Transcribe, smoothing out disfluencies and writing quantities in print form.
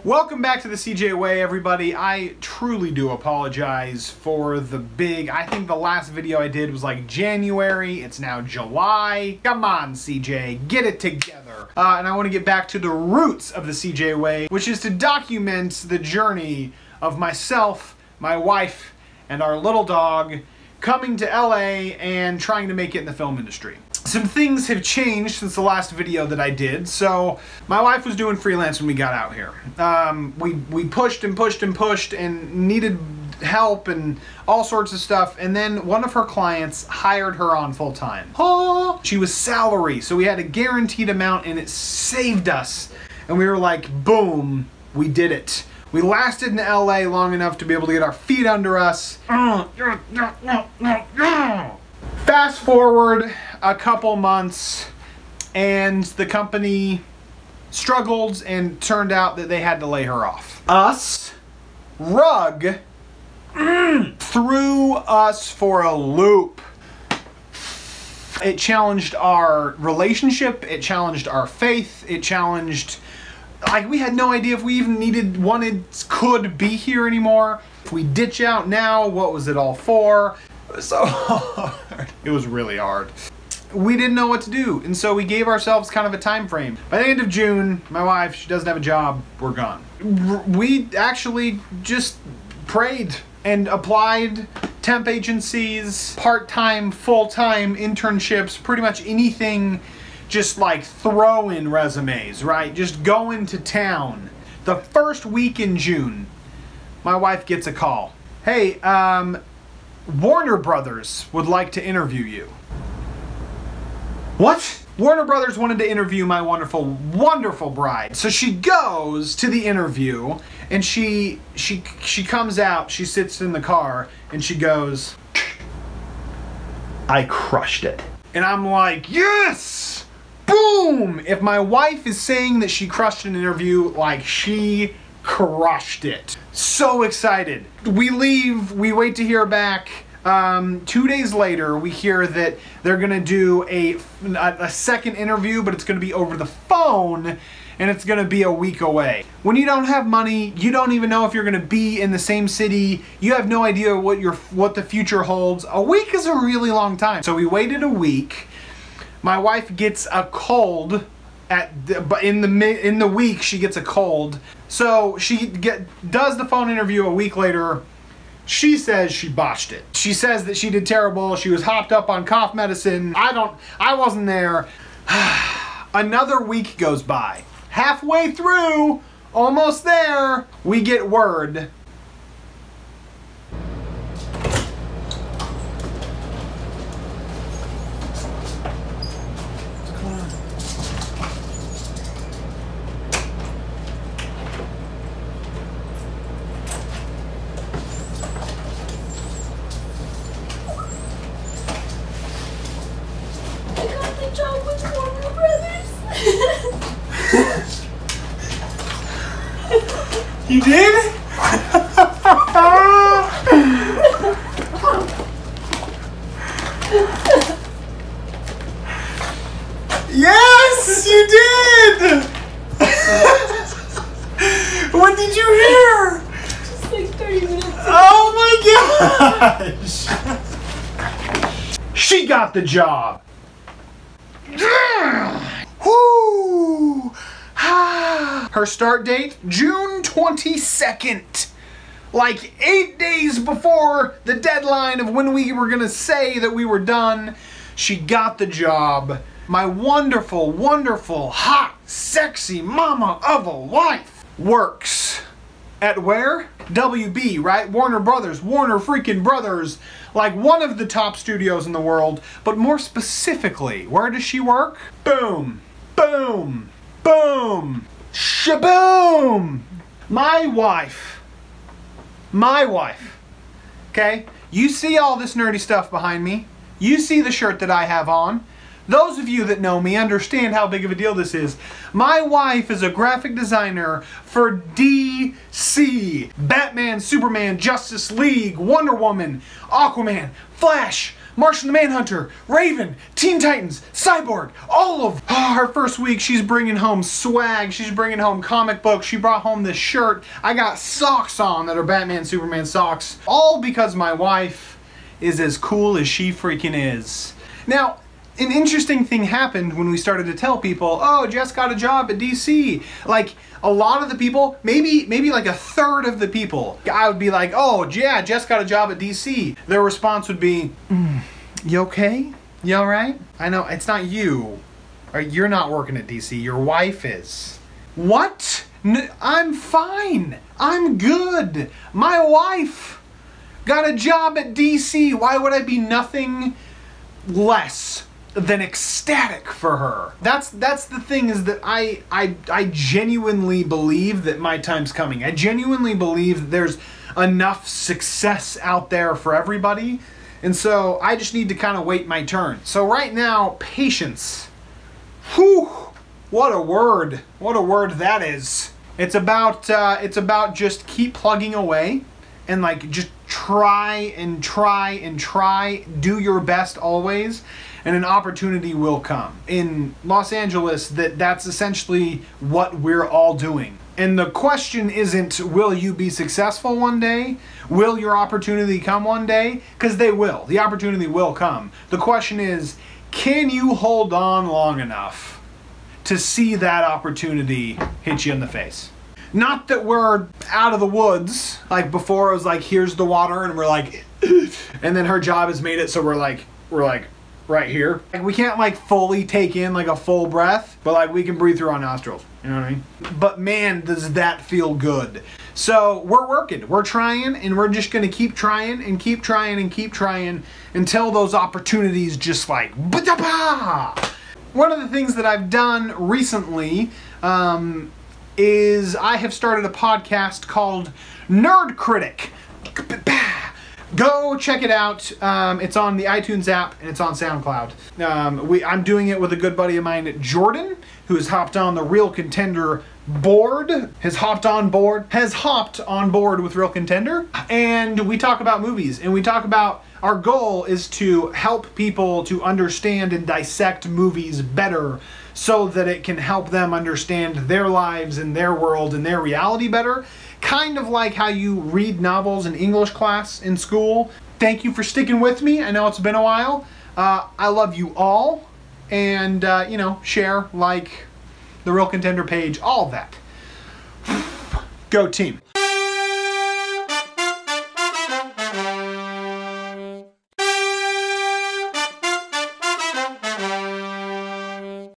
Welcome back to the CJ Way, everybody. I truly do apologize for the I think the last video I did was like January. It's now July. Come on, CJ, get it together. And I want to get back to the roots of the CJ Way, which is to document the journey of myself, my wife, and our little dog coming to LA and trying to make it in the film industry. Some things have changed since the last video that I did. So my wife was doing freelance when we got out here. We pushed and pushed and pushed and needed help and all sorts of stuff. And then one of her clients hired her on full time. Oh, she was salary, so we had a guaranteed amount and it saved us. And we were like, boom, we did it. We lasted in LA long enough to be able to get our feet under us. Fast forward a couple months and the company struggled and turned out that they had to lay her off. Rug threw us for a loop. It challenged our relationship, it challenged our faith, it challenged, like, we had no idea if we even could be here anymore. If we ditch out now, what was it all for? It was so hard. It was really hard. We didn't know what to do, and so we gave ourselves kind of a time frame. By the end of June, my wife, she doesn't have a job, we're gone. We actually just prayed and applied temp agencies, part-time, full-time internships, pretty much anything, just like throw in resumes, right? Just go into town. The first week in June, my wife gets a call. Hey, Warner Brothers would like to interview you. What? Warner Brothers wanted to interview my wonderful, wonderful bride. So she goes to the interview and she comes out, she sits in the car and she goes, I crushed it. And I'm like, yes! Boom! If my wife is saying that she crushed an interview, like, she crushed it. So excited. We leave, we wait to hear back. 2 days later, we hear that they're gonna do a second interview, but it's gonna be over the phone, and it's gonna be a week away. When you don't have money, you don't even know if you're gonna be in the same city. You have no idea what the future holds. A week is a really long time. So we waited a week. My wife gets a cold in the week. She gets a cold, so she does the phone interview a week later. She says she botched it. She says that she did terrible. She was hopped up on cough medicine. I wasn't there. Another week goes by. Halfway through, almost there, we get word. Job with Warner Brothers. You did? Yes, you did! What did you hear? Just like 30 minutes ago. Oh my gosh! She got the job. Woo! Her start date, June 22nd. Like 8 days before the deadline of when we were gonna say that we were done, she got the job. My wonderful, wonderful, hot, sexy mama of a wife works at where? WB, right? Warner Brothers, Warner freaking Brothers, like one of the top studios in the world. But more specifically, where does she work? Boom, boom, boom, shaboom! My wife, okay? You see all this nerdy stuff behind me. You see the shirt that I have on. Those of you that know me understand how big of a deal this is. My wife is a graphic designer for DC. Batman, Superman, Justice League, Wonder Woman, Aquaman, Flash, Martian the Manhunter, Raven, Teen Titans, Cyborg, all of her first week. She's bringing home swag. She's bringing home comic books. She brought home this shirt. I got socks on that are Batman, Superman socks. All because my wife is as cool as she freaking is. Now, an interesting thing happened when we started to tell people, oh, Jess got a job at DC. Like, a lot of the people, maybe like a third of the people, I would be like, oh, yeah, Jess got a job at DC. Their response would be, you okay? You all right? I know, it's not you. Or you're not working at DC, your wife is. What? I'm fine. I'm good. My wife got a job at DC. Why would I be nothing less than ecstatic for her? That's the thing, is that I genuinely believe that my time's coming. I genuinely believe that there's enough success out there for everybody, and so I just need to kind of wait my turn. So right now, patience. Whew, what a word that is. It's about just keep plugging away and like just try and try and try, do your best always, and an opportunity will come. In Los Angeles, that's essentially what we're all doing. And the question isn't, will you be successful one day? Will your opportunity come one day? Because they will. The opportunity will come. The question is, can you hold on long enough to see that opportunity hit you in the face? Not that we're out of the woods. Like before, it was like, here's the water, and we're like, and then her job has made it so we're like right here. Like we can't like fully take in like a full breath, but like we can breathe through our nostrils. You know what I mean? But man, does that feel good. So we're working, we're trying, and we're just gonna keep trying and keep trying and keep trying until those opportunities just like, ba-da-ba! One of the things that I've done recently, is I have started a podcast called Nerd Critic. Go check it out. It's on the iTunes app and it's on SoundCloud. I'm doing it with a good buddy of mine, Jordan, who has hopped on the Real Contender board. Has hopped on board with Real Contender, and we talk about movies, and we talk about, our goal is to help people to understand and dissect movies better, so that it can help them understand their lives and their world and their reality better. Kind of like how you read novels in English class in school. Thank you for sticking with me. I know it's been a while. I love you all. And, you know, share, like, the Real Contender page, all of that. Go team.